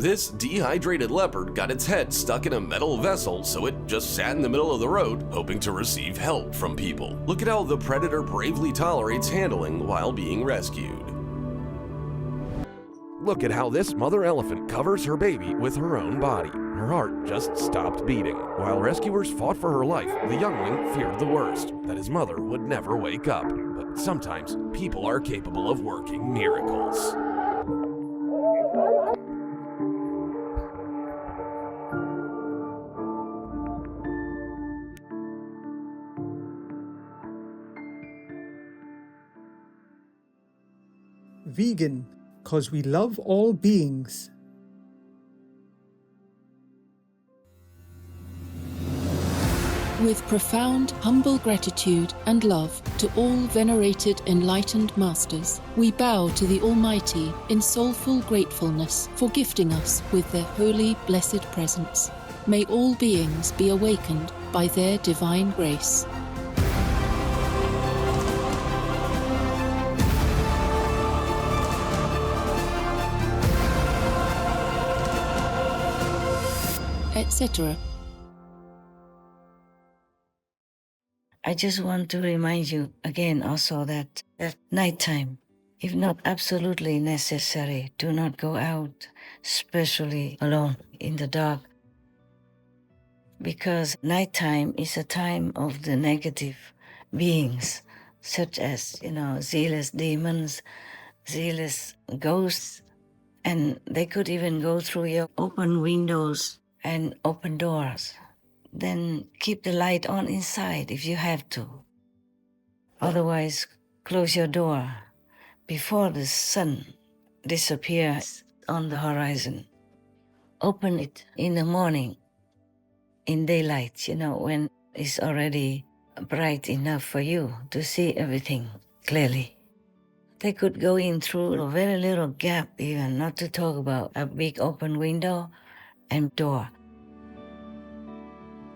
This dehydrated leopard got its head stuck in a metal vessel, so it just sat in the middle of the road, hoping to receive help from people. Look at how the predator bravely tolerates handling while being rescued. Look at how this mother elephant covers her baby with her own body. Her heart just stopped beating. While rescuers fought for her life, the youngling feared the worst, that his mother would never wake up. But sometimes, people are capable of working miracles. Vegan, 'cause we love all beings. With profound, humble gratitude and love to all venerated enlightened masters, we bow to the Almighty in soulful gratefulness for gifting us with their holy, blessed presence. May all beings be awakened by their divine grace. Etc. I just want to remind you again also that at nighttime, if not absolutely necessary, do not go out, especially alone in the dark. Because nighttime is a time of the negative beings, such as, zealous demons, zealous ghosts, and they could even go through your open windows and open doors. Then keep the light on inside if you have to. Otherwise, close your door before the sun disappears on the horizon. Open it in the morning, in daylight, when it's already bright enough for you to see everything clearly. They could go in through a very little gap even, not to talk about a big open window and door.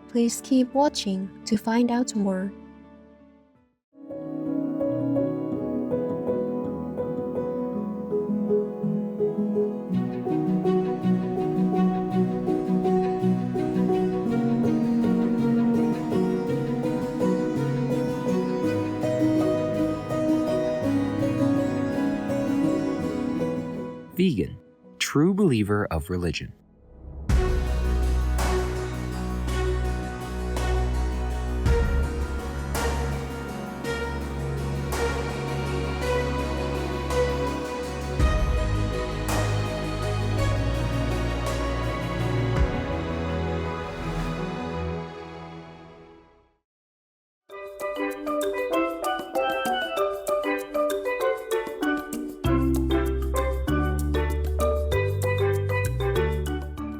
Please keep watching to find out more. Vegan, true believer of religion.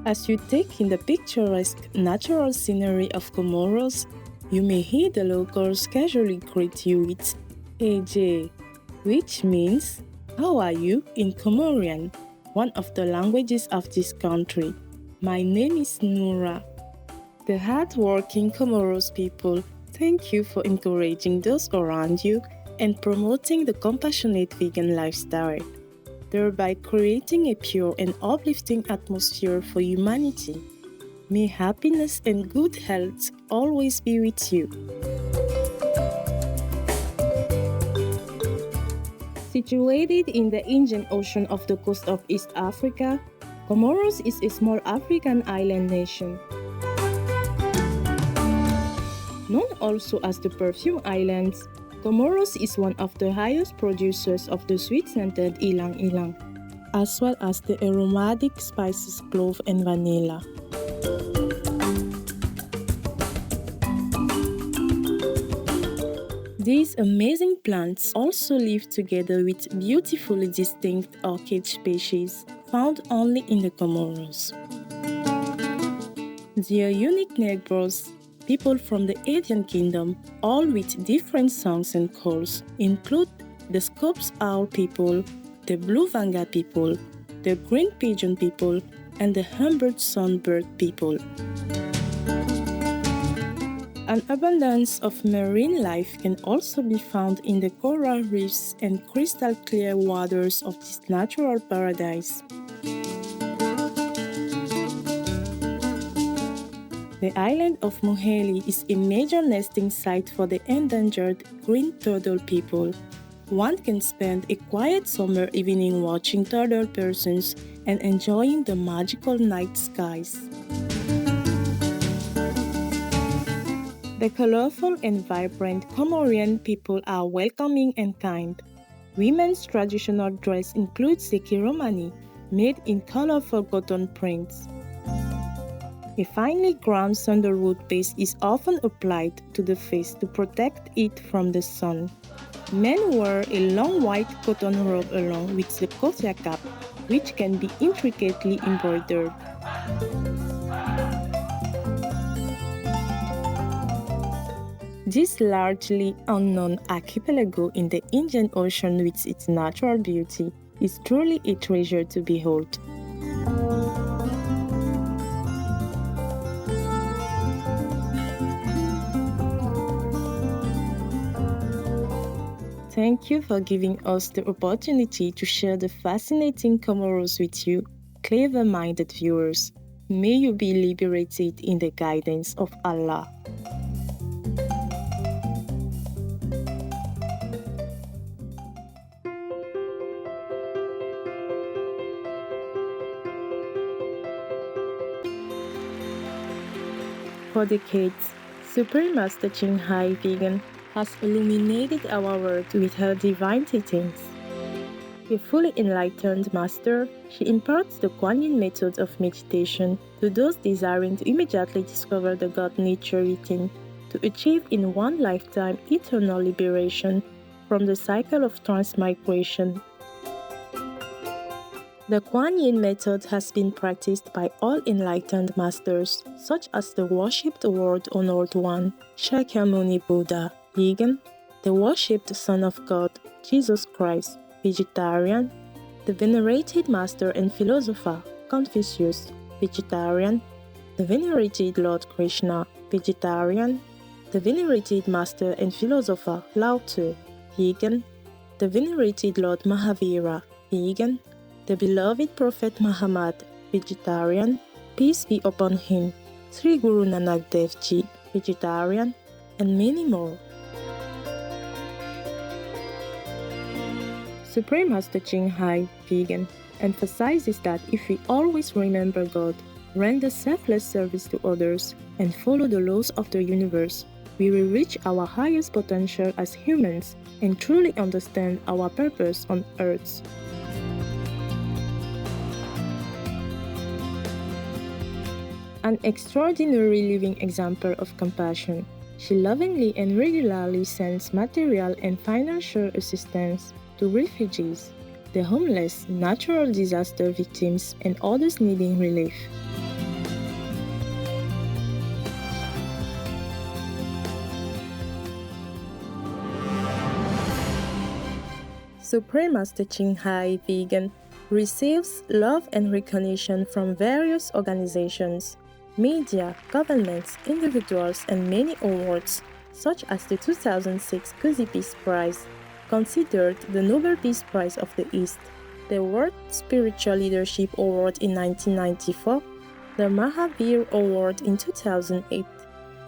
As you take in the picturesque natural scenery of Comoros, you may hear the locals casually greet you with "Eje," which means "How are you?" in Comorian, one of the languages of this country. My name is Noura. The hard-working Comoros people thank you for encouraging those around you and promoting the compassionate vegan lifestyle, thereby creating a pure and uplifting atmosphere for humanity. May happiness and good health always be with you. Situated in the Indian Ocean off the coast of East Africa, Comoros is a small African island nation. Known also as the Perfume Islands, Comoros is one of the highest producers of the sweet-scented ilang-ilang, as well as the aromatic spices clove and vanilla. These amazing plants also live together with beautifully distinct orchid species found only in the Comoros. Their unique neighbors, people from the Indian Kingdom, all with different songs and calls, include the Scopes Owl people, the Blue Vanga people, the Green Pigeon people, and the Humbered Sunbird people. An abundance of marine life can also be found in the coral reefs and crystal clear waters of this natural paradise. The island of Muheli is a major nesting site for the endangered green turtle people. One can spend a quiet summer evening watching turtle persons and enjoying the magical night skies. The colorful and vibrant Comorian people are welcoming and kind. Women's traditional dress includes the kiromani, made in colorful cotton prints. A finely ground sandalwood base is often applied to the face to protect it from the sun. Men wear a long white cotton robe along with the kotia cap, which can be intricately embroidered. This largely unknown archipelago in the Indian Ocean with its natural beauty is truly a treasure to behold. Thank you for giving us the opportunity to share the fascinating Comoros with you, clever-minded viewers. May you be liberated in the guidance of Allah. For decades, Supreme Master Ching Vegan has illuminated our world with her divine teachings. A fully enlightened master, she imparts the Kuan Yin method of meditation to those desiring to immediately discover the God nature within, to achieve in one lifetime eternal liberation from the cycle of transmigration. The Kuan Yin method has been practiced by all enlightened masters, such as the worshipped world-honored one, Shakyamuni Buddha, vegan, the worshipped Son of God, Jesus Christ, vegetarian, the venerated master and philosopher, Confucius, vegetarian, the venerated Lord Krishna, vegetarian, the venerated master and philosopher, Lao Tzu, vegan, the venerated Lord Mahavira, vegan, the beloved Prophet Muhammad, vegetarian, peace be upon him, Sri Guru Nanak Dev Ji, vegetarian, and many more. Supreme Master Ching Vegan, emphasizes that if we always remember God, render selfless service to others, and follow the laws of the universe, we will reach our highest potential as humans and truly understand our purpose on earth. An extraordinary living example of compassion, she lovingly and regularly sends material and financial assistance to refugees, the homeless, natural disaster victims, and others needing relief. Supreme Master Ching Vegan receives love and recognition from various organizations, media, governments, individuals, and many awards, such as the 2006 Cozy Peace Prize, considered the Nobel Peace Prize of the East, the World Spiritual Leadership Award in 1994, the Mahavir Award in 2008,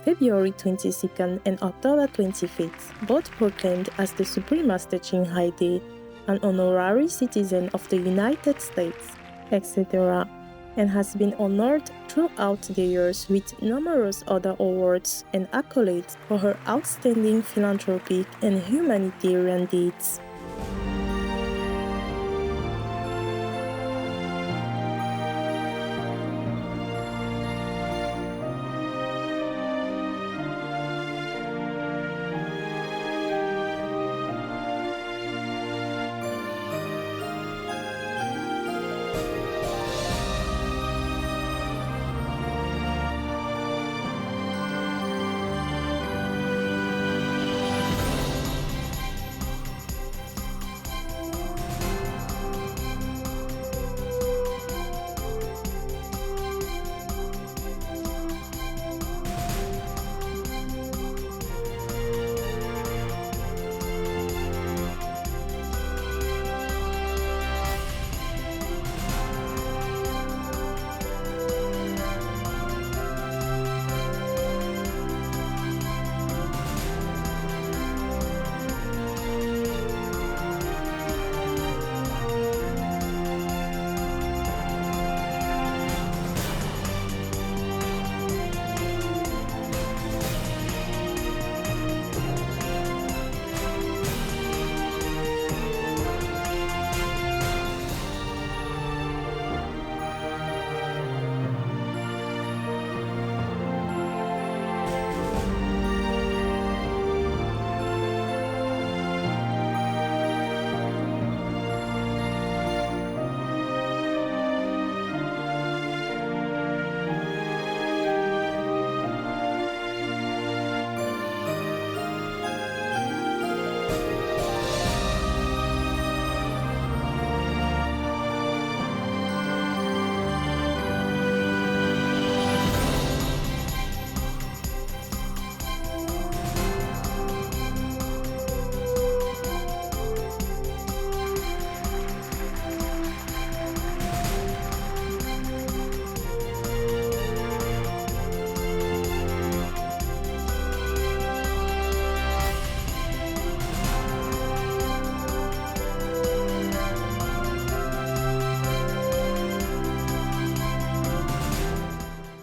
February 22nd and October 25th, both proclaimed as the Supreme Master Ching Day, an honorary citizen of the United States, etc., and has been honored throughout the years with numerous other awards and accolades for her outstanding philanthropic and humanitarian deeds.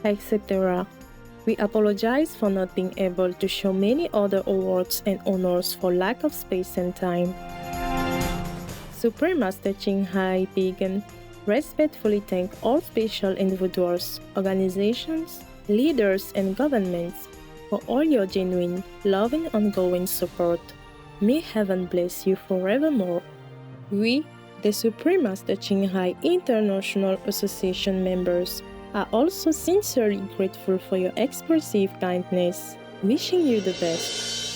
etc. We apologize for not being able to show many other awards and honors for lack of space and time. Supreme Master Ching Hai Vegan respectfully thank all special individuals, organizations, leaders, and governments for all your genuine, loving, ongoing support. May heaven bless you forevermore. We, the Supreme Master Ching Hai International Association members, are also sincerely grateful for your expressive kindness, wishing you the best.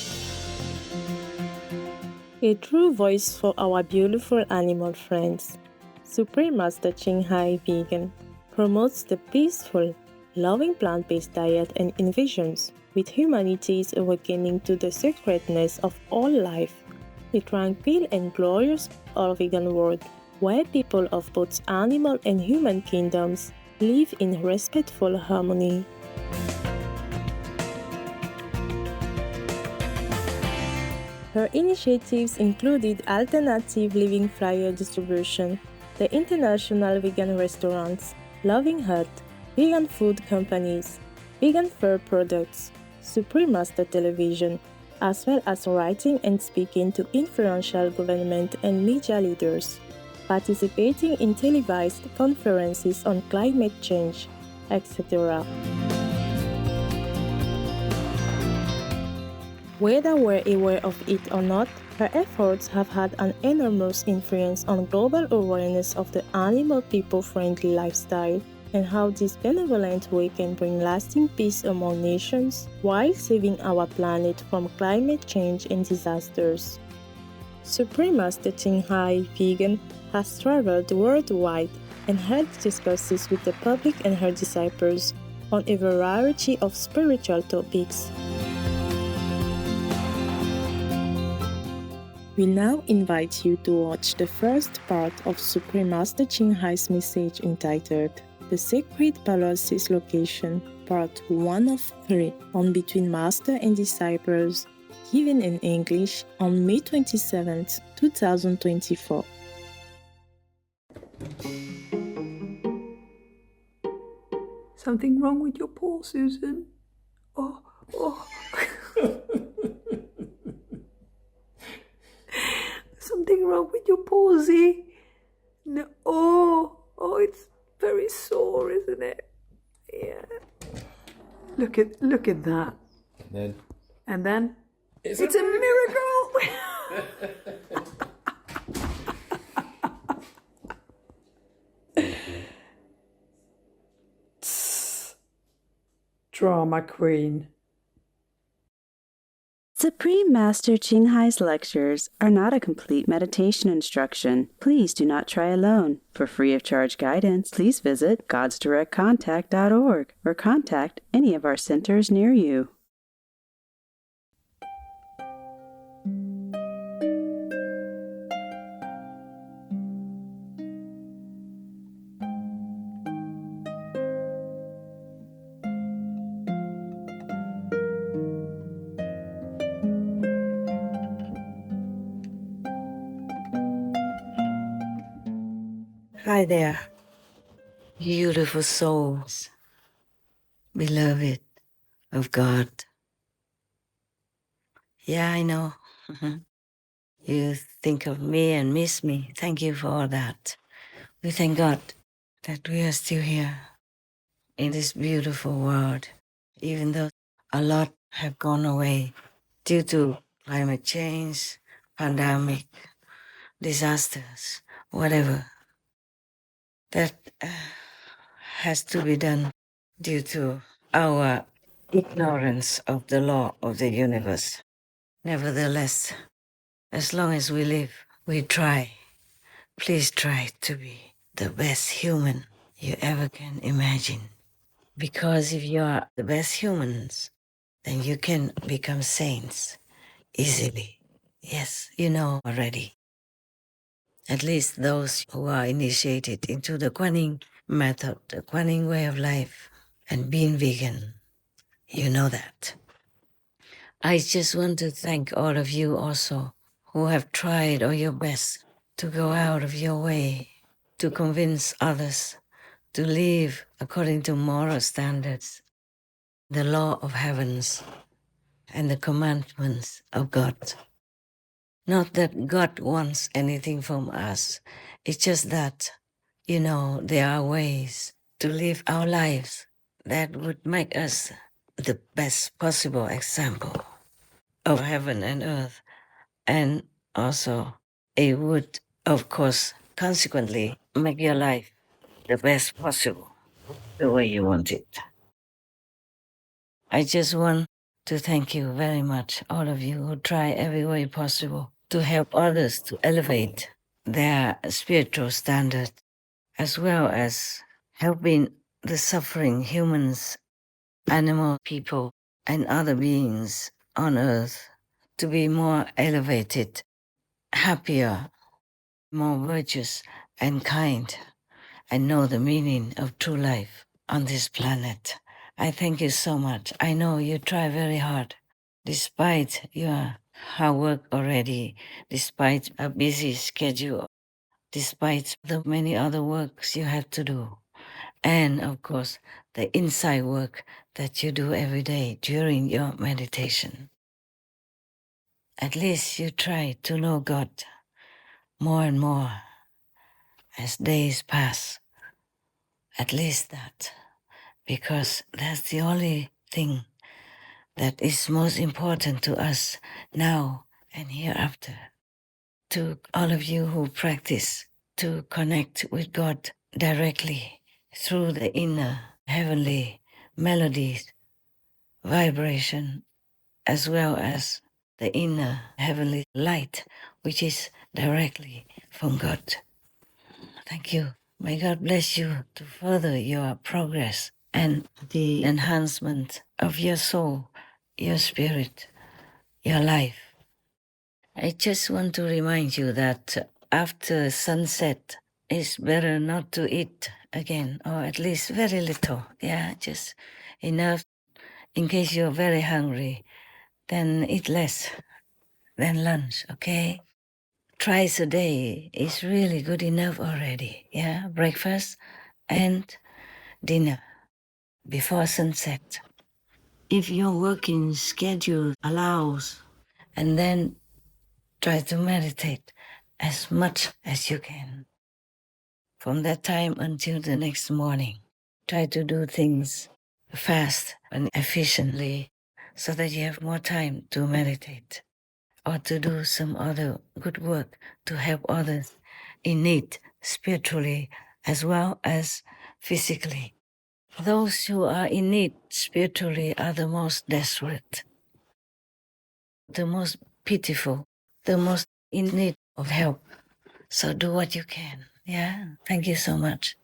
A true voice for our beautiful animal friends. Supreme Master Ching Hai Vegan promotes the peaceful, loving plant-based diet and envisions with humanity's awakening to the sacredness of all life, a tranquil and glorious all-vegan world where people of both animal and human kingdoms live in respectful harmony. Her initiatives included alternative living flyer distribution, the International Vegan Restaurants, Loving Hut, vegan food companies, vegan fur products, Supreme Master Television, as well as writing and speaking to influential government and media leaders, participating in televised conferences on climate change, etc. Whether we're aware of it or not, her efforts have had an enormous influence on global awareness of the animal people-friendly lifestyle and how this benevolent way can bring lasting peace among nations while saving our planet from climate change and disasters. Supreme Master Ching Hai Vegan has traveled worldwide and held discourses with the public and her disciples on a variety of spiritual topics. We now invite you to watch the first part of Supreme Master Ching Hai's message entitled The Sacred Palaces Location, Part 1 of 3, on Between Master and Disciples, given in English on May 27, 2024. Something wrong with your paw, Susan? Oh. Something wrong with your pausey? No. Oh, it's very sore, isn't it? Yeah. Look at that. And then? It's a miracle. Drama queen. Supreme Master Ching Hai's lectures are not a complete meditation instruction. Please do not try alone. For free of charge guidance, please visit godsdirectcontact.org or contact any of our centers near you. Hi there, beautiful souls, beloved of God. Yeah, I know. You think of me and miss me. Thank you for all that. We thank God that we are still here in this beautiful world, even though a lot have gone away due to climate change, pandemic, disasters, whatever. That has to be done due to our ignorance of the law of the universe. Nevertheless, as long as we live, we try. Please try to be the best human you ever can imagine. Because if you are the best humans, then you can become saints easily. Yes, you know already. At least those who are initiated into the Kuan method, the Kuan way of life, and being vegan, you know that. I just want to thank all of you also who have tried all your best to go out of your way to convince others to live according to moral standards, the law of heavens, and the commandments of God. Not that God wants anything from us. It's just that, there are ways to live our lives that would make us the best possible example of heaven and earth. And also, it would, of course, consequently make your life the best possible, the way you want it. I just want to thank you very much, all of you who try every way possible to help others to elevate their spiritual standard, as well as helping the suffering humans, animal people, and other beings on earth to be more elevated, happier, more virtuous and kind, and know the meaning of true life on this planet. I thank you so much. I know you try very hard, despite your hard work already, despite a busy schedule, despite the many other works you have to do, and of course, the inside work that you do every day during your meditation. At least you try to know God more and more as days pass. At least that, because that's the only thing that is most important to us now and hereafter. To all of you who practice to connect with God directly through the inner heavenly melodies, vibration, as well as the inner heavenly light, which is directly from God. Thank you. May God bless you to further your progress and the enhancement of your soul, your spirit, your life. I just want to remind you that after sunset, it's better not to eat again, or at least very little. Yeah, just enough in case you're very hungry. Then eat less than lunch, okay? Twice a day is really good enough already. Yeah, breakfast and dinner before sunset. If your working schedule allows, and then try to meditate as much as you can. From that time until the next morning, try to do things fast and efficiently so that you have more time to meditate or to do some other good work to help others in need spiritually as well as physically. Those who are in need spiritually are the most desperate, the most pitiful, the most in need of help. So do what you can. Yeah, thank you so much.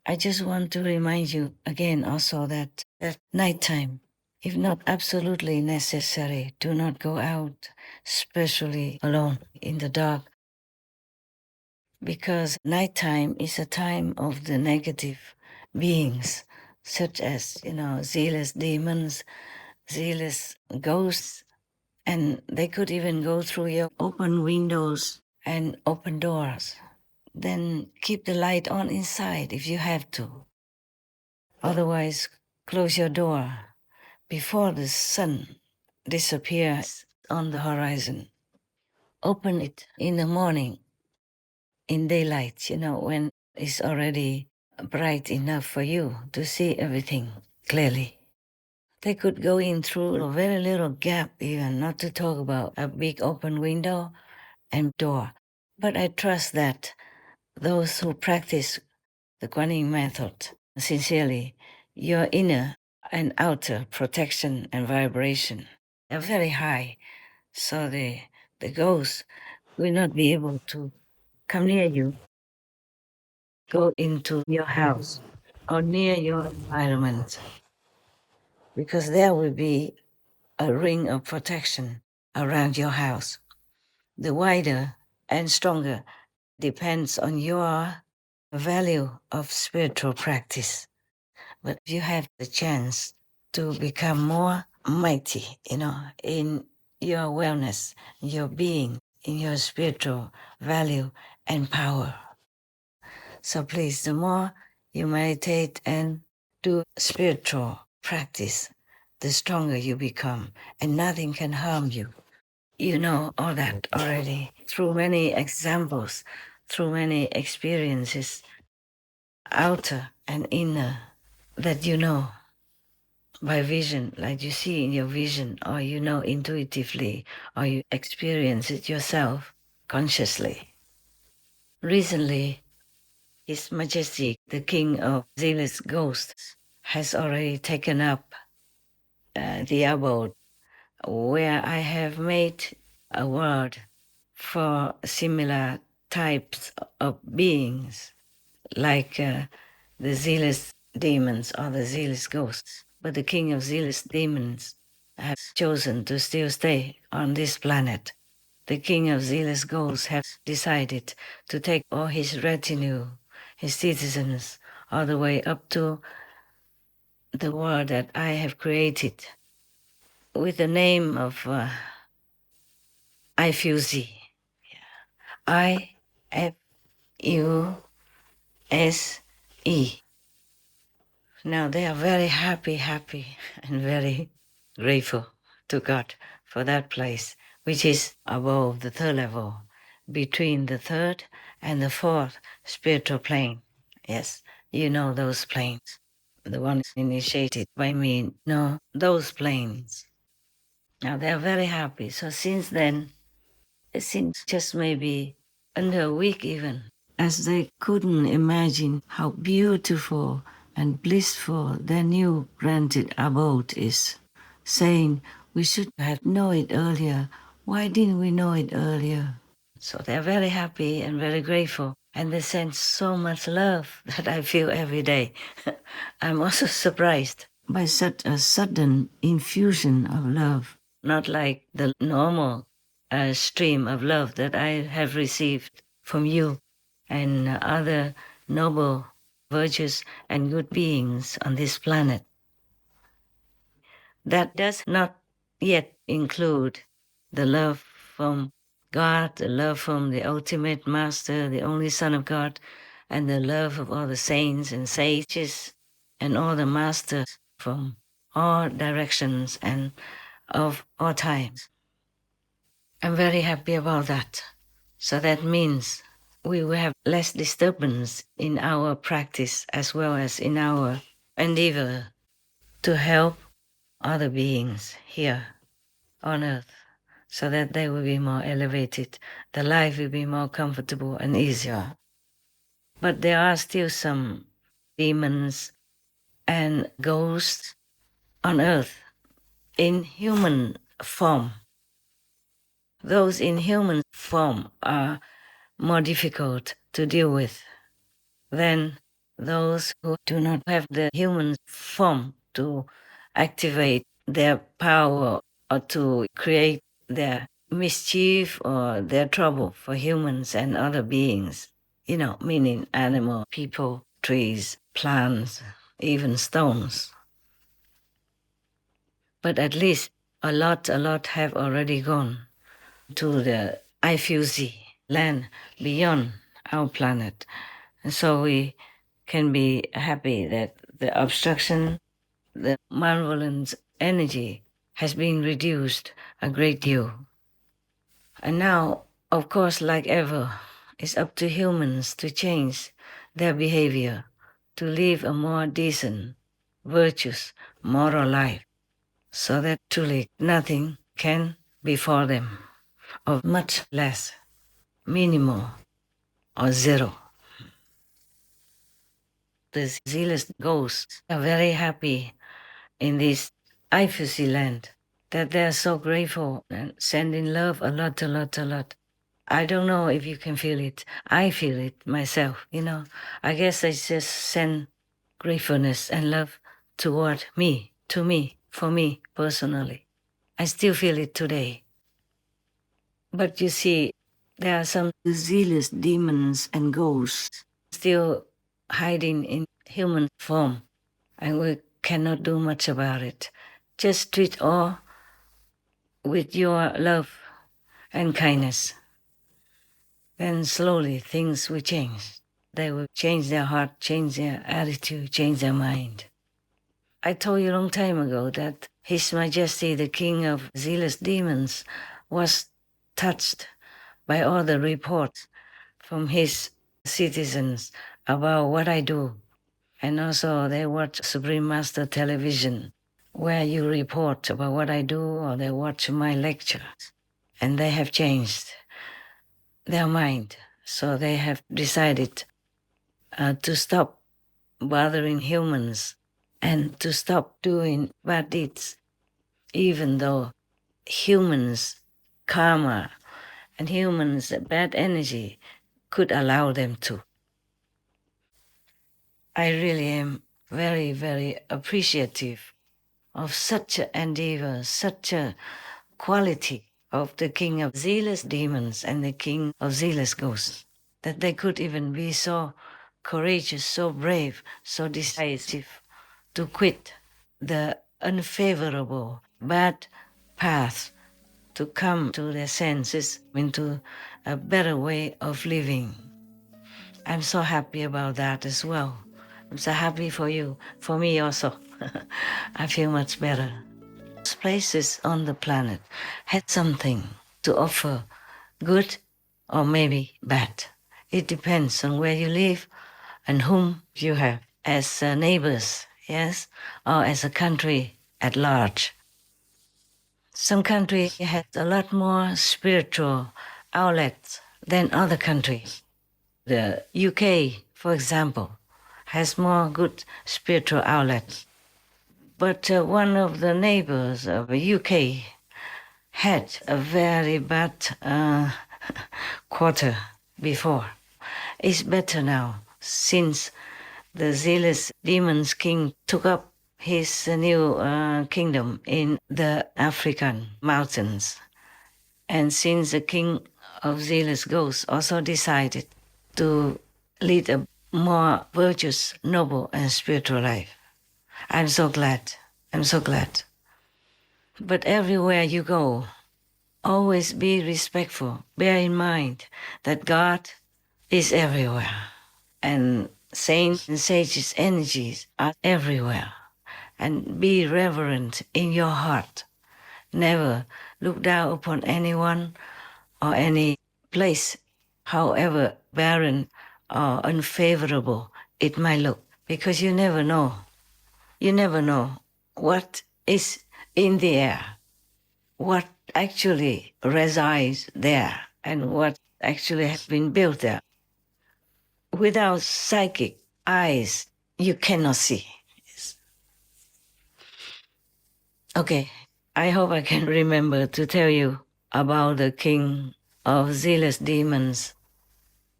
I just want to remind you again also that at nighttime, if not absolutely necessary, do not go out, especially alone in the dark, because nighttime is a time of the negative beings, such as, zealous demons, zealous ghosts, and they could even go through your open windows and open doors. Then keep the light on inside if you have to. Otherwise, close your door before the sun disappears on the horizon. Open it in the morning, in daylight, when it's already bright enough for you to see everything clearly. They could go in through a very little gap even, not to talk about a big open window and door. But I trust that those who practice the Guanyin method sincerely, your inner and outer protection and vibration are very high, so the ghosts will not be able to come near you, go into your house or near your environment, because there will be a ring of protection around your house. The wider and stronger depends on your value of spiritual practice. But you have the chance to become more mighty, in your wellness, your being, in your spiritual value and power. So please, the more you meditate and do spiritual practice, the stronger you become, and nothing can harm you. You know all that already through many examples, through many experiences, outer and inner, that you know by vision, like you see in your vision, or you know intuitively, or you experience it yourself consciously. Recently, His Majesty, the King of Zealous Ghosts, has already taken up the abode where I have made a word for similar types of beings, like the zealous demons or the zealous ghosts. But the king of zealous demons has chosen to still stay on this planet. The king of zealous ghosts has decided to take all his retinue, his citizens, all the way up to the world that I have created with the name of IFUZ. IFUSE. Now they are very happy and very grateful to God for that place, which is above the third level, between the third and the fourth spiritual plane. Yes, you know those planes. The ones initiated by me know those planes. Now they're very happy. So since then, since just maybe under a week even, as they couldn't imagine how beautiful and blissful their new granted abode is, saying, we should have known it earlier. Why didn't we know it earlier? So they're very happy and very grateful, and they send so much love that I feel every day. I'm also surprised by such a sudden infusion of love, not like the normal stream of love that I have received from you and other noble, virtuous, and good beings on this planet. That does not yet include the love from God, the love from the ultimate master, the only Son of God, and the love of all the saints and sages and all the masters from all directions and of all times. I'm very happy about that. So that means we will have less disturbance in our practice as well as in our endeavor to help other beings here on earth so that they will be more elevated, the life will be more comfortable and easier. But there are still some demons and ghosts on earth in human form. Those in human form are more difficult to deal with than those who do not have the human form to activate their power or to create their mischief or their trouble for humans and other beings, meaning animal, people, trees, plants, even stones. But at least a lot have already gone to the IFUZ land beyond our planet. And so we can be happy that the obstruction, the malevolent energy has been reduced a great deal. And now, of course, like ever, it's up to humans to change their behavior, to live a more decent, virtuous, moral life, so that truly nothing can befall them, or much less, minimal, or zero. The zealous ghosts are very happy in this IFUC land, that they're so grateful and sending love a lot. I don't know if you can feel it. I feel it myself, I guess I just send gratefulness and love toward me, to me, for me personally. I still feel it today. But you see, there are some zealous demons and ghosts still hiding in human form, and we cannot do much about it. Just treat all with your love and kindness. Then slowly things will change. they will change their heart, change their attitude, change their mind. I told you a long time ago that His Majesty, the King of Zealous Demons, was touched by all the reports from his citizens about what I do. And also they watch Supreme Master Television, where you report about what I do, or they watch my lectures. And they have changed their mind. So they have decided to stop bothering humans and to stop doing bad deeds, even though humans' karma and humans' bad energy could allow them to. I really am very, very appreciative of such an endeavor, such a quality of the King of Zealous Demons and the King of Zealous Ghosts, that they could even be so courageous, so brave, so decisive to quit the unfavorable, bad path to come to their senses, into a better way of living. I'm so happy about that as well. I'm so happy for you, for me also. I feel much better. Those places on the planet had something to offer, good or maybe bad. It depends on where you live and whom you have as neighbors, yes, or as a country at large. Some countries have a lot more spiritual outlets than other countries. The UK, for example, has more good spiritual outlets. But one of the neighbors of the UK had a very bad quarter before. It's better now, since the zealous demons king took up his new kingdom in the African mountains. And since the king of zealous ghosts also decided to lead a more virtuous, noble, and spiritual life. I'm so glad. I'm so glad. But everywhere you go, always be respectful. Bear in mind that God is everywhere. And saints and sages' energies are everywhere. And be reverent in your heart. Never look down upon anyone or any place, however barren or unfavorable it might look, because you never know. You never know what is in the air, what actually resides there, and what actually has been built there. Without psychic eyes, you cannot see. Okay, I hope I can remember to tell you about the king of zealous demons.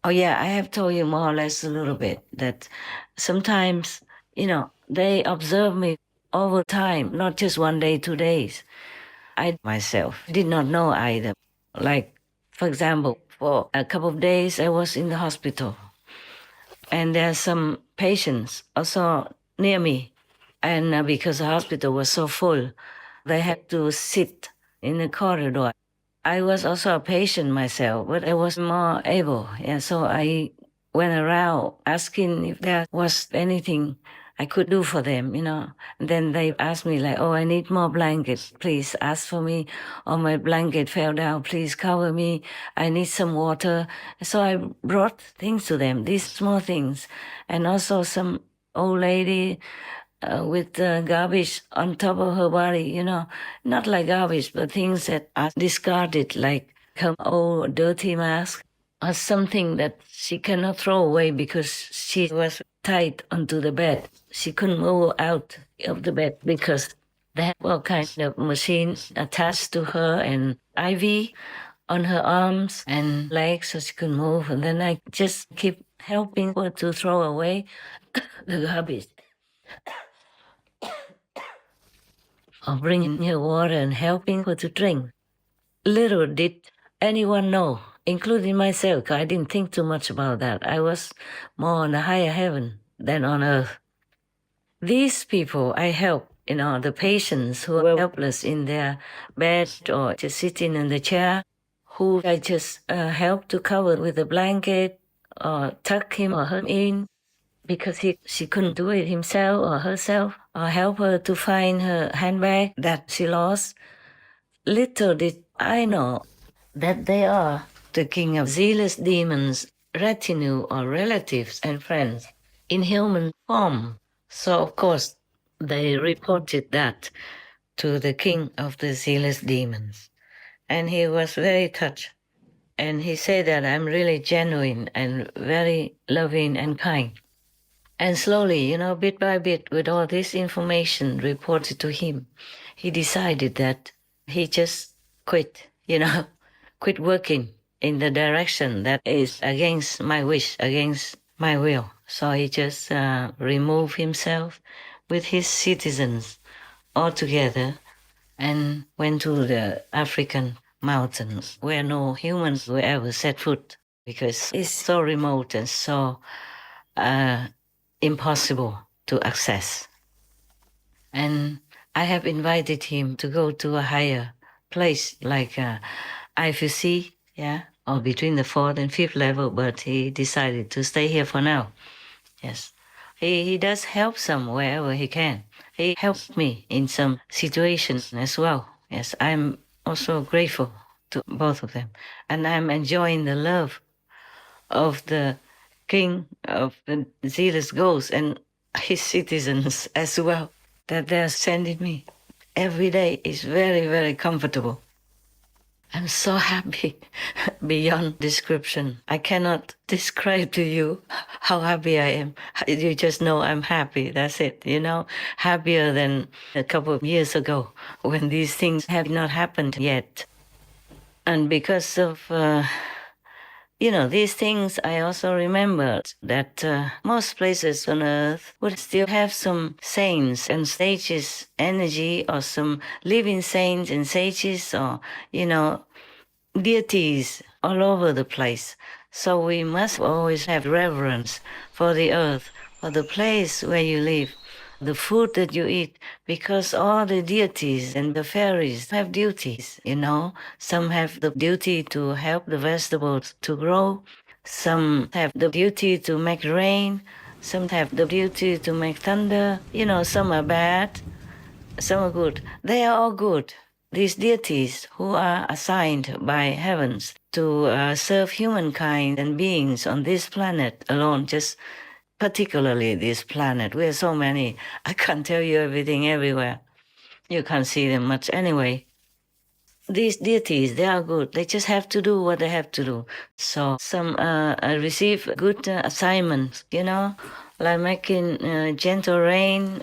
Oh yeah, I have told you more or less a little bit that sometimes, they observe me over time, not just 1 day, 2 days. I myself did not know either. Like, for example, for a couple of days I was in the hospital, and there are some patients also near me. And because the hospital was so full, they had to sit in the corridor. I was also a patient myself, but I was more able. Yeah, so I went around asking if there was anything I could do for them, And then they asked me like, oh, I need more blankets. Please ask for me. Or my blanket fell down. Please cover me. I need some water. So I brought things to them, these small things. And also some old lady with garbage on top of her body, not like garbage, but things that are discarded, like her old dirty mask or something that she cannot throw away because she was tied onto the bed. She couldn't move out of the bed because they had all kinds of machines attached to her and IV on her arms and legs so she could move. And then I just keep helping her to throw away the garbage. Or bringing her water and helping her to drink. Little did anyone know, including myself. I didn't think too much about that. I was more on a higher heaven than on earth. These people I helped, the patients who were helpless in their bed or just sitting in the chair, who I just helped to cover with a blanket or tuck him or her in because she couldn't do it himself or herself, or help her to find her handbag that she lost. Little did I know that they are the king of zealous demons, retinue or relatives and friends in human form. So, of course, they reported that to the king of the zealous demons. And he was very touched. And he said that I'm really genuine and very loving and kind. And slowly, bit by bit, with all this information reported to him, he decided that he just quit, quit working in the direction that is against my wish, against my will. So he just removed himself with his citizens altogether and went to the African mountains where no humans will ever set foot because it's so remote and so impossible to access. And I have invited him to go to a higher place like IFC, or between the 4th and 5th level, but he decided to stay here for now. Yes. He does help some wherever he can. He helped me in some situations as well. Yes, I'm also grateful to both of them. And I'm enjoying the love of the king of the zealous ghosts and his citizens as well that they're sending me. Every day is very, very comfortable. I'm so happy beyond description. I cannot describe to you how happy I am. You just know I'm happy. That's it, happier than a couple of years ago when these things have not happened yet. And because of, these things, I also remembered that most places on earth would still have some saints and sages energy, or some living saints and sages, or, deities all over the place. So we must always have reverence for the earth, for the place where you live, the food that you eat, because all the deities and the fairies have duties, Some have the duty to help the vegetables to grow. Some have the duty to make rain. Some have the duty to make thunder. Some are bad, some are good. They are all good. These deities who are assigned by heavens to serve humankind and beings on this planet alone, just particularly this planet. We are so many. I can't tell you everything everywhere. You can't see them much anyway. These deities, they are good. They just have to do what they have to do. So some receive good assignments, like making gentle rain,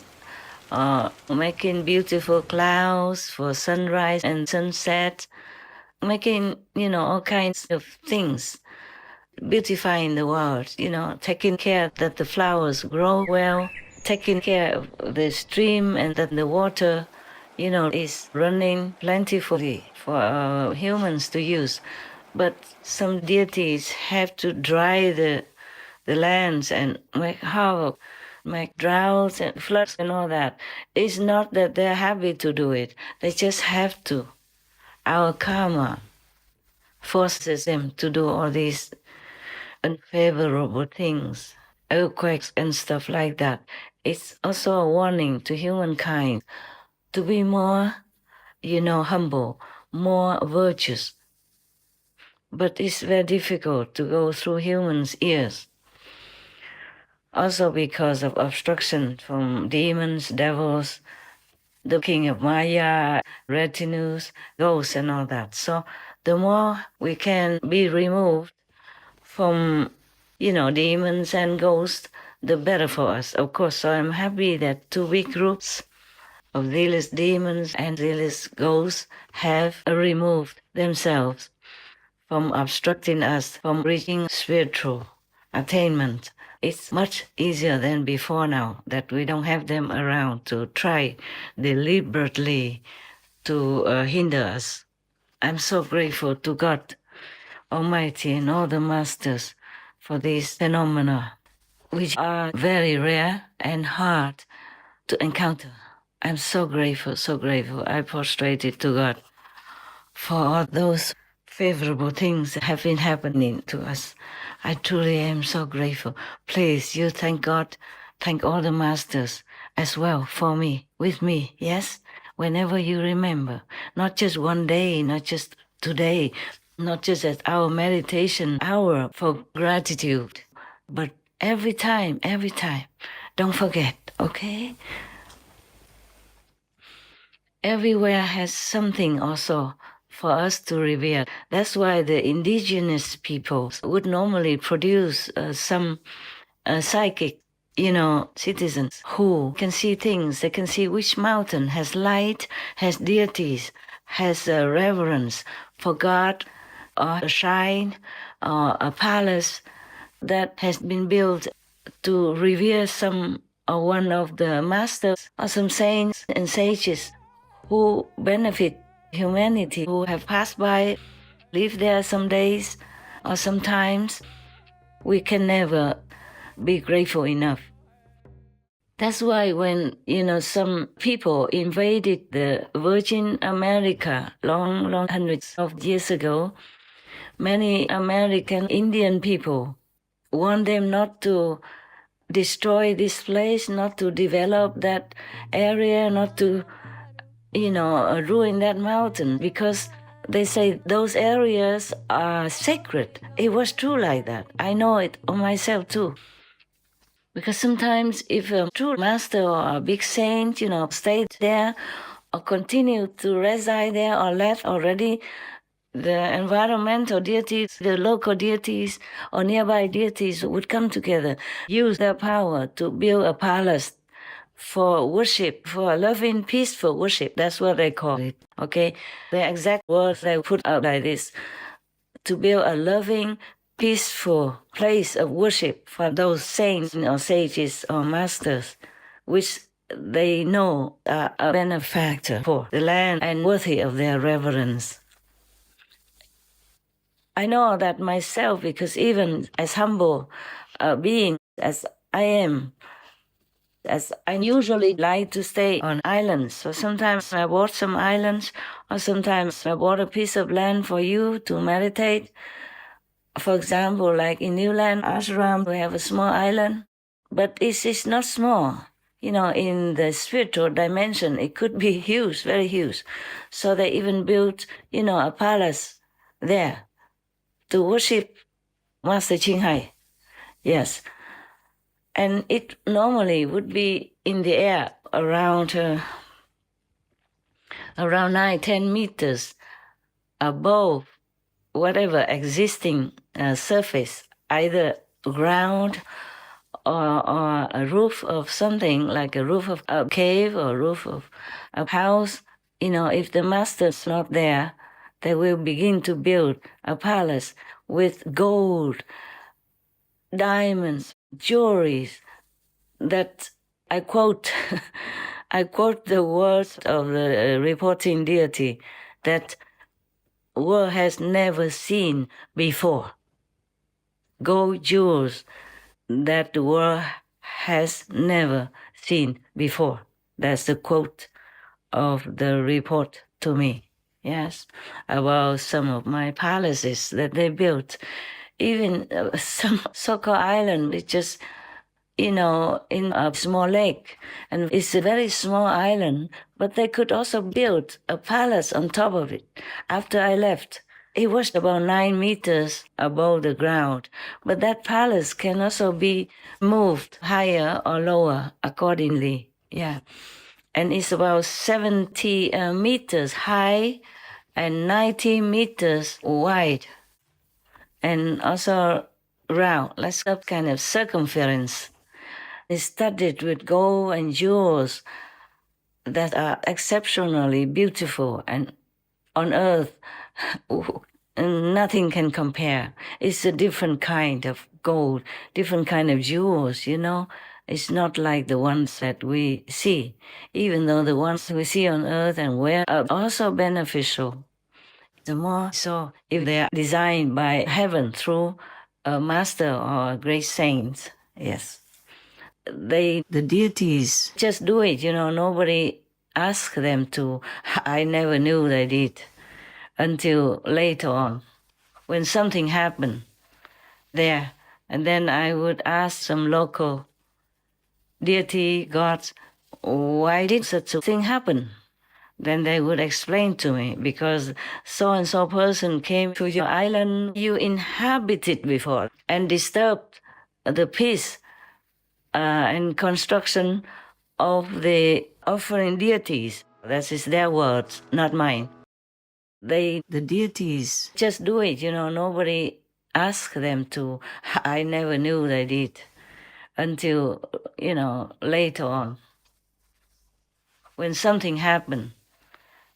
making beautiful clouds for sunrise and sunset, making, all kinds of things, beautifying the world, taking care that the flowers grow well, taking care of the stream and that the water, is running plentifully for humans to use. But some deities have to dry the lands and make havoc, make droughts and floods and all that. It's not that they're happy to do it. They just have to. Our karma forces them to do all these unfavorable things, earthquakes and stuff like that. It's also a warning to humankind to be more, humble, more virtuous. But it's very difficult to go through humans' ears. Also because of obstruction from demons, devils, the king of Maya, retinues, ghosts and all that. So the more we can be removed from, demons and ghosts, the better for us, of course. So I'm happy that 2 big groups of zealous demons and zealous ghosts have removed themselves from obstructing us from reaching spiritual attainment. It's much easier than before now that we don't have them around to try deliberately to hinder us. I'm so grateful to God Almighty and all the masters for these phenomena, which are very rare and hard to encounter. I'm so grateful, so grateful. I prostrated to God for all those favorable things have been happening to us. I truly am so grateful. Please, you thank God, thank all the masters as well for me, with me, yes? Whenever you remember, not just one day, not just today, not just at our meditation hour for gratitude, but every time. Don't forget, okay? Everywhere has something also for us to revere. That's why the indigenous peoples would normally produce some psychic, citizens who can see things. They can see which mountain has light, has deities, has reverence for God, or a shrine, or a palace that has been built to revere some or one of the masters or some saints and sages who benefit humanity, who have passed by, live there some days or sometimes. We can never be grateful enough. That's why when, some people invaded the Virgin America long hundreds of years ago, many American Indian people want them not to destroy this place, not to develop that area, not to, ruin that mountain, because they say those areas are sacred. It was true like that. I know it on myself too. Because sometimes if a true master or a big saint, stayed there or continued to reside there or left already, the environmental deities, the local deities or nearby deities would come together, use their power to build a palace for worship, for loving, peaceful worship. That's what they call it, okay? The exact words they put out like this: to build a loving, peaceful place of worship for those saints or sages or masters, which they know are a benefactor for the land and worthy of their reverence. I know that myself, because even as humble a being as I am, as I usually like to stay on islands. So sometimes I bought some islands, or sometimes I bought a piece of land for you to meditate. For example, like in New Land Ashram, we have a small island, but it's not small. In the spiritual dimension, it could be huge, very huge. So they even built, a palace there to worship Master Ching. Yes. And it normally would be in the air around 9-10 meters above whatever existing surface, either ground or a roof of something, like a roof of a cave or roof of a house. If the master's not there, they will begin to build a palace with gold, diamonds, jewelries, that I quote I quote the words of the reporting deity, that world has never seen before. Gold jewels that the world has never seen before. That's the quote of the report to me, yes, about some of my palaces that they built. Even some so-called island, it's just, in a small lake. And it's a very small island, but they could also build a palace on top of it. After I left, it was about 9 meters above the ground. But that palace can also be moved higher or lower accordingly. Yeah. And it's about 70 meters high and 90 meters wide. And also round, like some kind of circumference. It's studded with gold and jewels that are exceptionally beautiful, and on earth, nothing can compare. It's a different kind of gold, different kind of jewels, It's not like the ones that we see, even though the ones we see on earth and wear are also beneficial. The more so if they are designed by heaven through a master or a great saint, yes. The deities just do it, nobody asks them to. I never knew they did. until later on, when something happened there. And then I would ask some local deity, gods, why did such a thing happen? Then they would explain to me, because so-and-so person came to your island you inhabited before and disturbed the peace and construction of the offering deities. That is their words, not mine. The deities just do it, nobody asked them to. I never knew they did until, later on, when something happened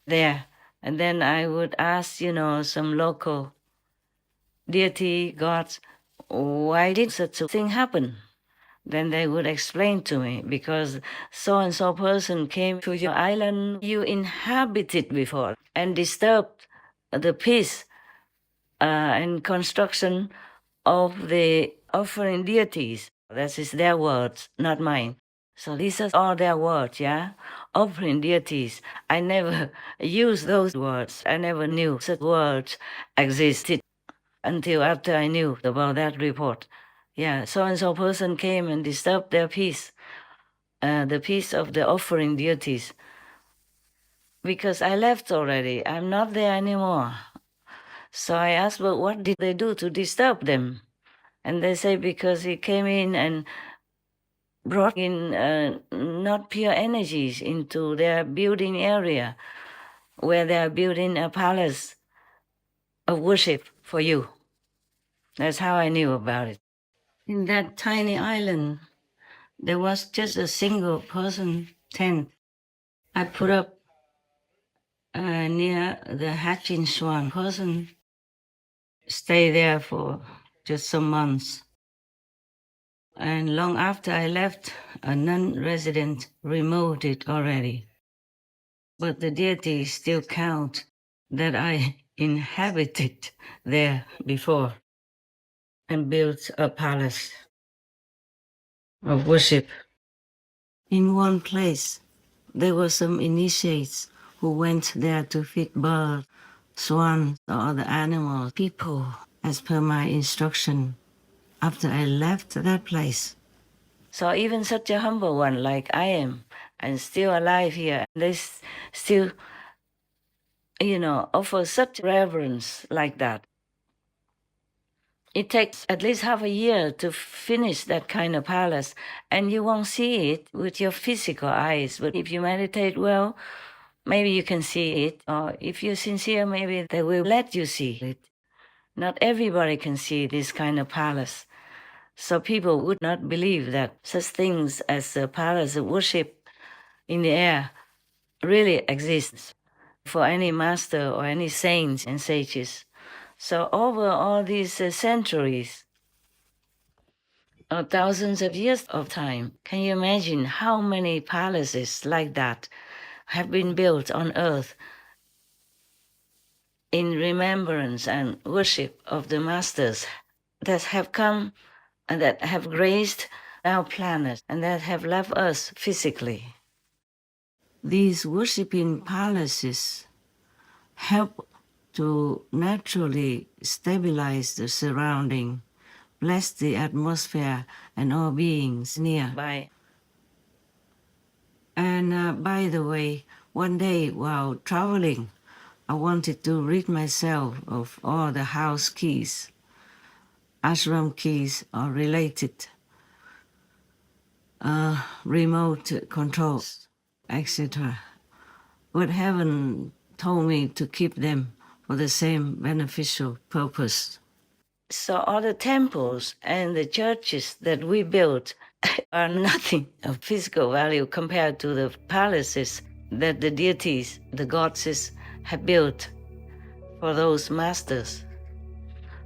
there. And then I would ask, some local deity, gods, why did such a thing happen? Then they would explain to me, because so-and-so person came to your island you inhabited before and disturbed the peace and construction of the offering deities. That is their words, not mine. So these are all their words, yeah? Offering deities. I never used those words. I never knew such words existed until after I knew about that report. Yeah, so-and-so person came and disturbed their peace, the peace of the offering deities. Because I left already. I'm not there anymore. So I asked, well, what did they do to disturb them? And they say because he came in and brought in not pure energies into their building area, where they are building a palace of worship for you. That's how I knew about it. In that tiny island, there was just a single person tent I put up near the hatching swan. Person stay there for just some months. And long after I left, a non-resident removed it already. But the deities still count that I inhabited there before and built a palace of worship. In one place, there were some initiates who went there to feed birds, swans, or other animals, people, as per my instruction, after I left that place. So even such a humble one like I am, and still alive here, they still, offer such reverence like that. It takes at least half a year to finish that kind of palace, and you won't see it with your physical eyes. But if you meditate well, maybe you can see it. Or if you're sincere, maybe they will let you see it. Not everybody can see this kind of palace. So people would not believe that such things as a palace of worship in the air really exists for any master or any saints and sages. So over all these centuries or thousands of years of time, can you imagine how many palaces like that have been built on earth in remembrance and worship of the masters that have come and that have graced our planet and that have left us physically? These worshiping palaces help to naturally stabilize the surrounding, bless the atmosphere and all beings nearby. And by the way, one day while traveling, I wanted to rid myself of all the house keys, ashram keys or related remote controls, etc. But heaven told me to keep them for the same beneficial purpose. So all the temples and the churches that we built are nothing of physical value compared to the palaces that the deities, the goddesses, have built for those masters.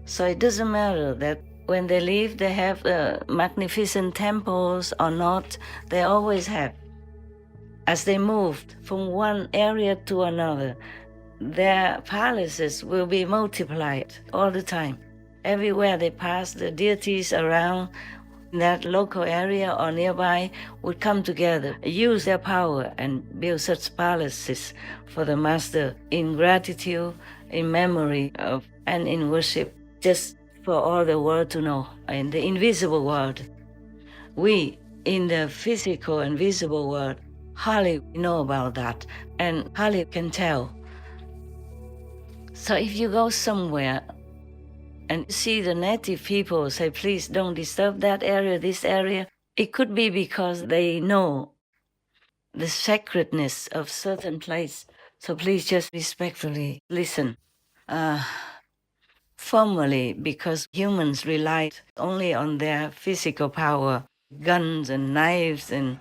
So it doesn't matter that when they leave, they have magnificent temples or not, they always have. As they moved from one area to another, their palaces will be multiplied all the time. Everywhere they pass, the deities around that local area or nearby would come together, use their power and build such palaces for the master in gratitude in memory of and in worship, just for all the world to know, in the invisible world. We, in the physical and visible world, hardly know about that and hardly can tell. So if you go somewhere and see the native people say, please don't disturb that area, this area, it could be because they know the sacredness of certain place. So please just respectfully listen. Formally, because humans relied only on their physical power, guns and knives and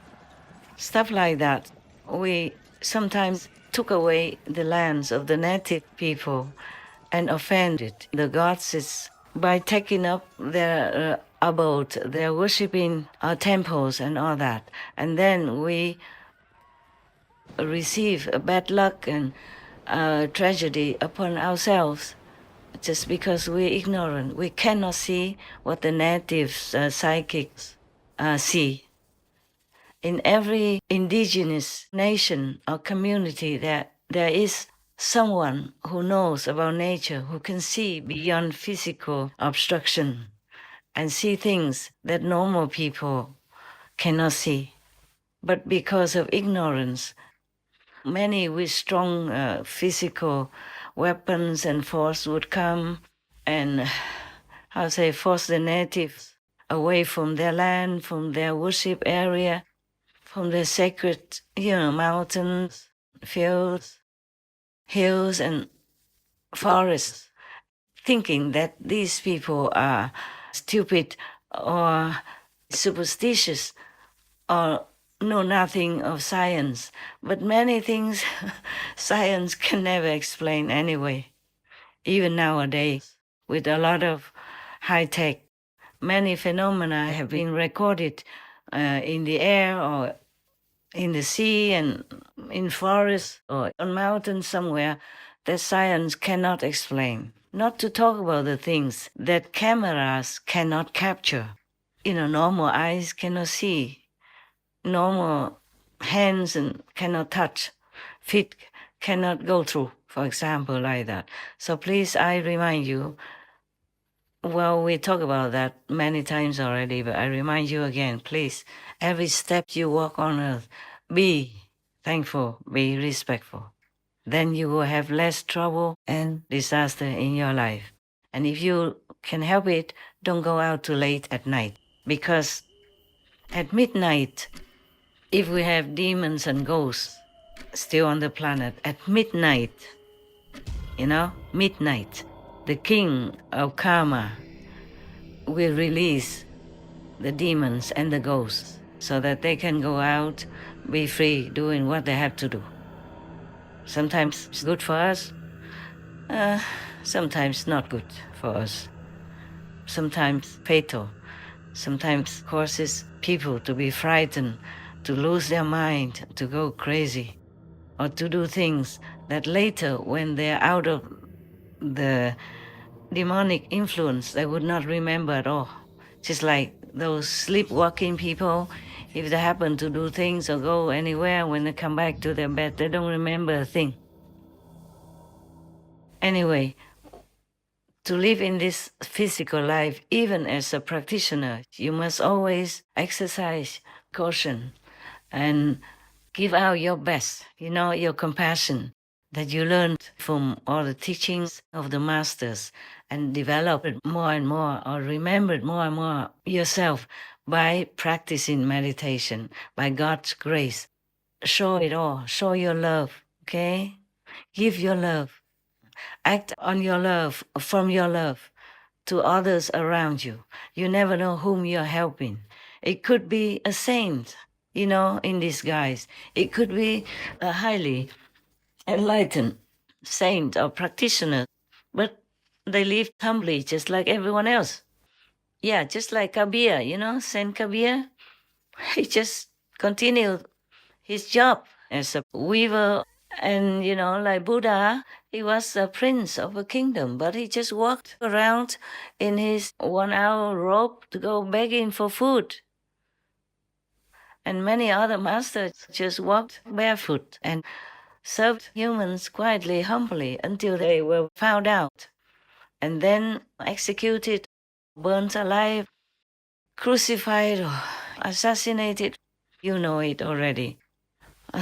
stuff like that, we sometimes took away the lands of the native people and offended the gods by taking up their abode, their worshipping temples and all that. And then we receive bad luck and tragedy upon ourselves just because we're ignorant. We cannot see what the natives, psychics see. In every indigenous nation or community, there is someone who knows about nature, who can see beyond physical obstruction and see things that normal people cannot see. But because of ignorance, many with strong physical weapons and force would come and, force the natives away from their land, from their worship area, from the sacred, mountains, fields, hills, and forests, thinking that these people are stupid or superstitious or know nothing of science. But many things science can never explain anyway. Even nowadays, with a lot of high tech, many phenomena have been recorded in the air or in the sea and in forests or on mountains somewhere that science cannot explain. Not to talk about the things that cameras cannot capture. Normal eyes cannot see. Normal hands and cannot touch. Feet cannot go through, for example, like that. So please, I remind you, well, we talked about that many times already, but I remind you again, please, every step you walk on earth, be thankful, be respectful. Then you will have less trouble and disaster in your life. And if you can help it, don't go out too late at night. Because at midnight, if we have demons and ghosts still on the planet, at midnight, midnight, the king of karma will release the demons and the ghosts so that they can go out, be free, doing what they have to do. Sometimes it's good for us, sometimes not good for us. Sometimes fatal, sometimes causes people to be frightened, to lose their mind, to go crazy, or to do things that later, when they're out of the demonic influence, they would not remember at all. Just like those sleepwalking people, if they happen to do things or go anywhere, when they come back to their bed, they don't remember a thing. Anyway, to live in this physical life, even as a practitioner, you must always exercise caution and give out your best, your compassion that you learned from all the teachings of the masters and develop it more and more or remember it more and more yourself by practicing meditation, by God's grace. Show it all. Show your love, okay? Give your love. Act on your love, from your love to others around you. You never know whom you're helping. It could be a saint, in disguise. It could be a highly enlightened saint or practitioner, but they live humbly just like everyone else. Yeah, just like Kabir, Saint Kabir, he just continued his job as a weaver. And, like Buddha, he was a prince of a kingdom, but he just walked around in his 1-hour robe to go begging for food. And many other masters just walked barefoot and served humans quietly, humbly, until they were found out, and then executed, burnt alive, crucified, or assassinated. You know it already.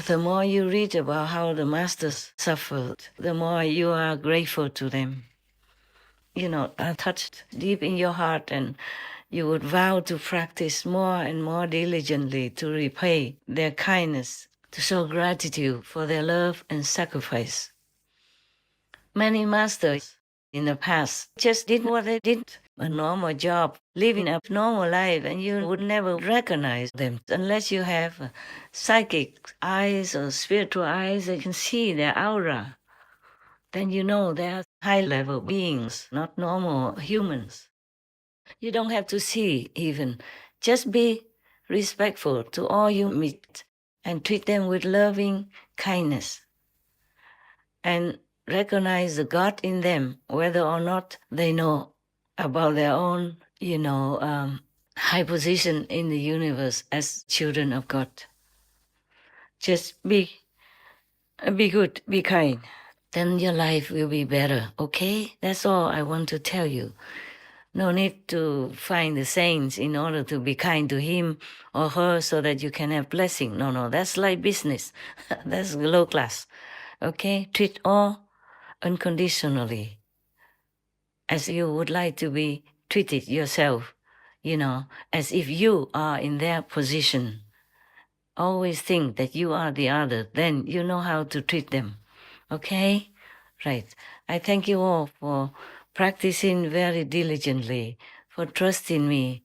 The more you read about how the masters suffered, the more you are grateful to them. Are touched deep in your heart, and you would vow to practice more and more diligently to repay their kindness, to show gratitude for their love and sacrifice. Many masters in the past just did what they did, a normal job, living a normal life, and you would never recognize them unless you have psychic eyes or spiritual eyes that can see their aura. Then you know they are high-level beings, not normal humans. You don't have to see even. Just be respectful to all you meet and treat them with loving kindness. And recognize the God in them, whether or not they know about their own, high position in the universe as children of God. Just be good, be kind. Then your life will be better, okay? That's all I want to tell you. No need to find the saints in order to be kind to him or her so that you can have blessing. No, that's like business. That's low class, okay? Treat all unconditionally as you would like to be treated yourself, as if you are in their position. Always think that you are the other, then you know how to treat them. Okay? Right. I thank you all for practicing very diligently, for trusting me,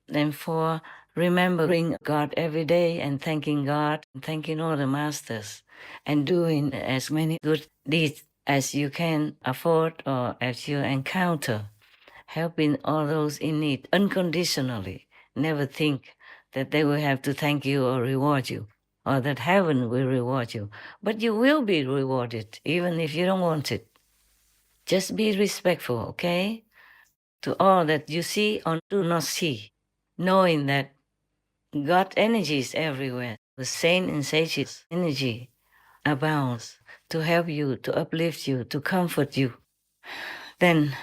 and for remembering God every day and thanking God, and thanking all the masters, and doing as many good deeds as you can afford or as you encounter, helping all those in need unconditionally. Never think that they will have to thank you or reward you, or that heaven will reward you. But you will be rewarded, even if you don't want it. Just be respectful, okay? To all that you see or do not see, knowing that God energy is everywhere. The saint and sage's energy abounds to help you, to uplift you, to comfort you. Then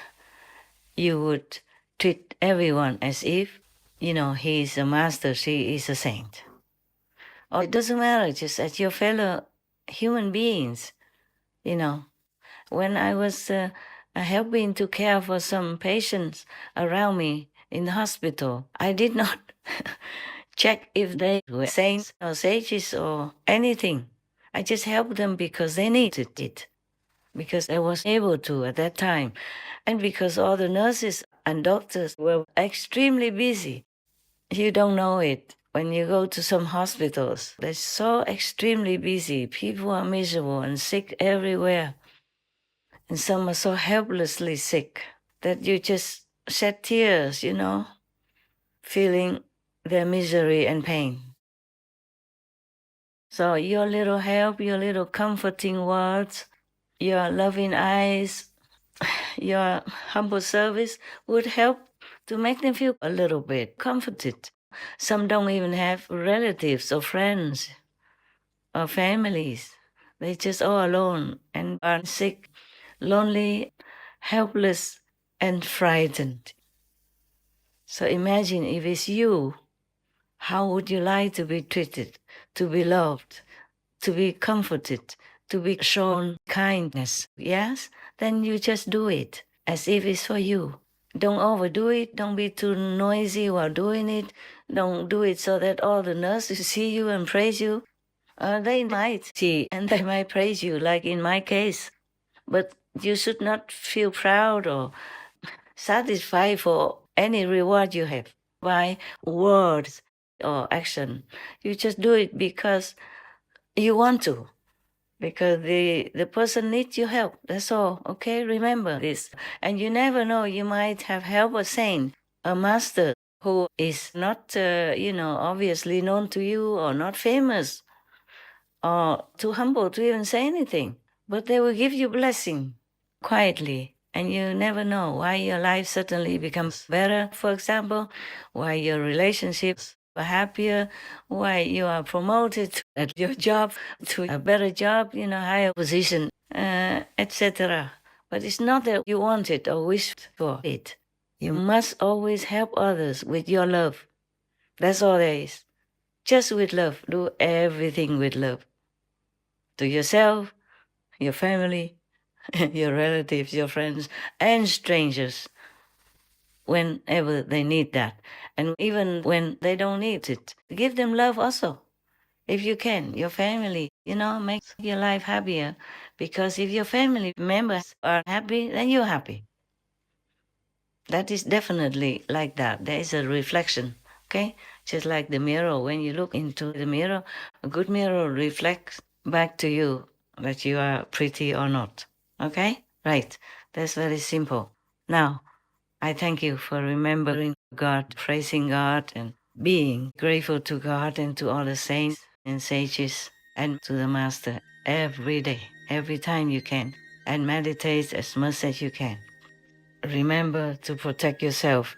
you would treat everyone as if, he is a master, she is a saint. Or it doesn't matter, just as your fellow human beings, When I was helping to care for some patients around me in the hospital, I did not check if they were saints or sages or anything. I just helped them because they needed it, because I was able to at that time, and because all the nurses and doctors were extremely busy. You don't know it. When you go to some hospitals, they're so extremely busy. People are miserable and sick everywhere. And some are so helplessly sick that you just shed tears, feeling their misery and pain. So your little help, your little comforting words, your loving eyes, your humble service would help to make them feel a little bit comforted. Some don't even have relatives or friends or families. They're just all alone and are sick, lonely, helpless, and frightened. So imagine if it's you, how would you like to be treated, to be loved, to be comforted, to be shown kindness? Yes? Then you just do it as if it's for you. Don't overdo it. Don't be too noisy while doing it. Don't do it so that all the nurses see you and praise you. They might see and they might praise you, like in my case. But you should not feel proud or satisfied for any reward you have by words or action. You just do it because you want to, because the person needs your help. That's all. Okay, remember this. And you never know, you might have helped a saint, a master who is not, obviously known to you or not famous or too humble to even say anything. But they will give you blessing quietly. And you never know why your life suddenly becomes better, for example, why your relationships happier, why you are promoted at your job to a better job, higher position, etc. But it's not that you want it or wish for it. You must always help others with your love. That's all there is. Just with love. Do everything with love. To yourself, your family, your relatives, your friends, and strangers, whenever they need that. And even when they don't need it, give them love also. If you can, your family, make your life happier. Because if your family members are happy, then you're happy. That is definitely like that. There is a reflection, okay? Just like the mirror. When you look into the mirror, a good mirror reflects back to you that you are pretty or not, okay? Right. That's very simple. Now, I thank you for remembering God, praising God, and being grateful to God and to all the saints and sages and to the Master every day, every time you can, and meditate as much as you can. Remember to protect yourself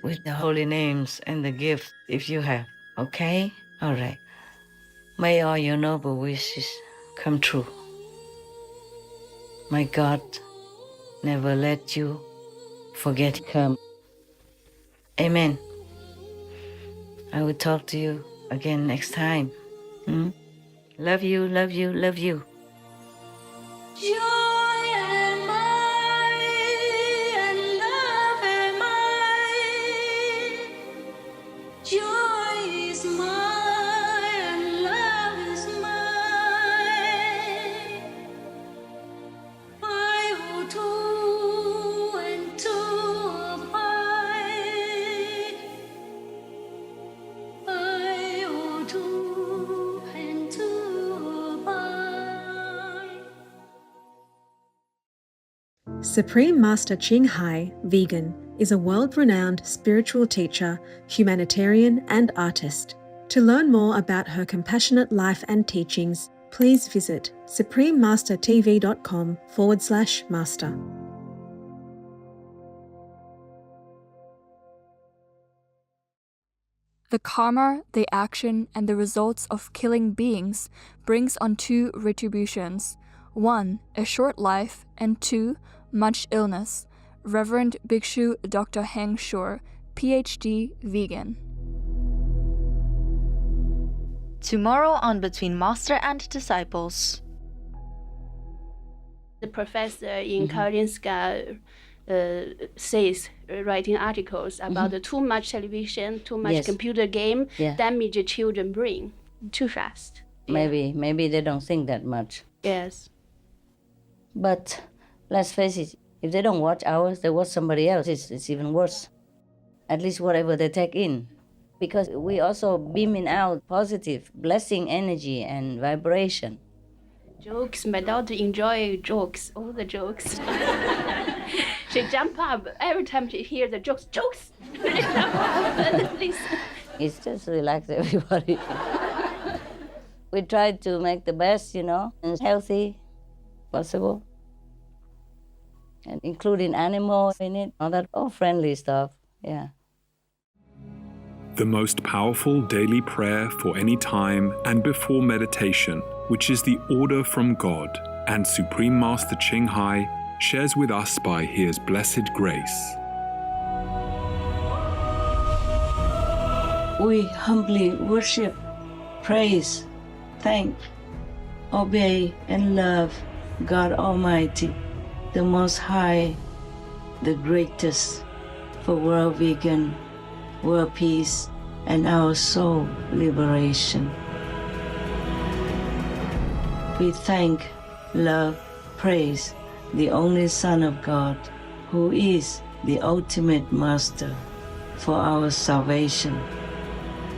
with the holy names and the gifts if you have, okay? All right. May all your noble wishes come true. May God never let you forget Him. Amen. I will talk to you again next time. Love you, love you, love you. Joy am I, and love am I. Joy is mine, and love is mine. I who two and two abide. I who two and two abide. Supreme Master Ching Hai, vegan, is a world-renowned spiritual teacher, humanitarian, and artist. To learn more about her compassionate life and teachings, please visit suprememastertv.com/master. The karma, the action, and the results of killing beings brings on two retributions. 1. A short life, and 2. Much illness. Reverend Bhikshu Dr. Heng Shor, PhD, vegan. Tomorrow on Between Master and Disciples. The professor in Karolinska says, writing articles about the too much television, too much computer game damage the children's brain too fast. Maybe they don't think that much. Yes. But let's face it, if they don't watch ours, they watch somebody else. It's even worse. At least whatever they take in. Because we also beaming out positive, blessing energy and vibration. Jokes, my daughter enjoy jokes, all the jokes. She jump up every time she hears the jokes. She jump up and listen. It's just relax everybody. We try to make the best, and healthy possible. And including animals in it, all friendly stuff, yeah. The most powerful daily prayer for any time and before meditation, which is the order from God, and Supreme Master Ching Hai shares with us by His blessed grace. We humbly worship, praise, thank, obey, and love God Almighty, the Most High, the greatest, for world vegan, world peace, and our soul liberation. We thank, love, praise the only Son of God, who is the ultimate Master for our salvation.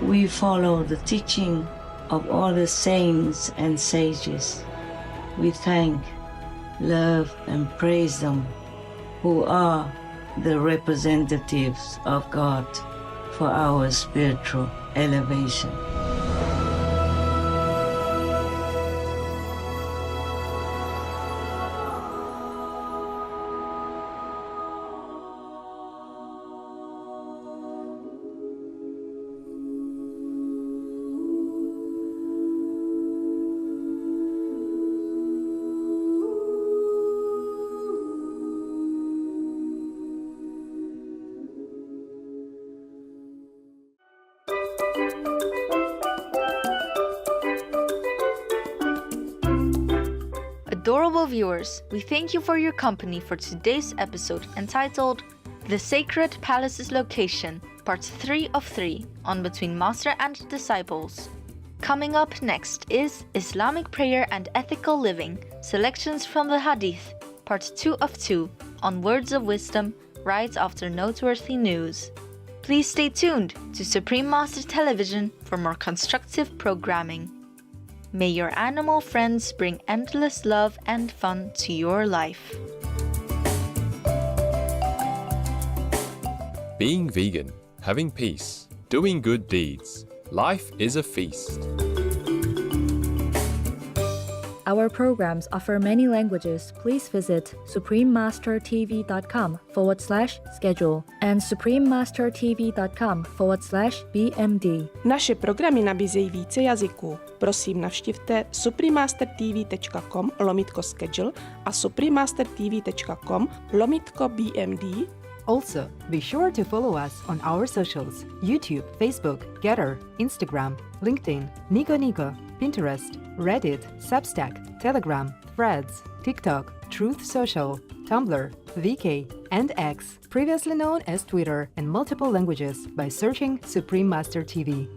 We follow the teaching of all the saints and sages. We thank, love, and praise them, who are the representatives of God for our spiritual elevation. Adorable viewers, we thank you for your company for today's episode entitled The Sacred Palace's Location, Part 3 of 3 on Between Master and Disciples. Coming up next is Islamic Prayer and Ethical Living, selections from the Hadith, Part 2 of 2 on Words of Wisdom, right after noteworthy news. Please stay tuned to Supreme Master Television for more constructive programming. May your animal friends bring endless love and fun to your life. Being vegan, having peace, doing good deeds. Life is a feast. Our programs offer many languages. Please visit suprememastertv.com/schedule and suprememastertv.com/BMD. Naše programy nabízejí více jazyků. Prosím, navštivte suprememastertv.com/schedule a suprememastertv.com/BMD. Also, be sure to follow us on our socials: YouTube, Facebook, Getter, Instagram, LinkedIn, Nico, Pinterest, Reddit, Substack, Telegram, Threads, TikTok, Truth Social, Tumblr, VK, and X, previously known as Twitter, in multiple languages by searching Supreme Master TV.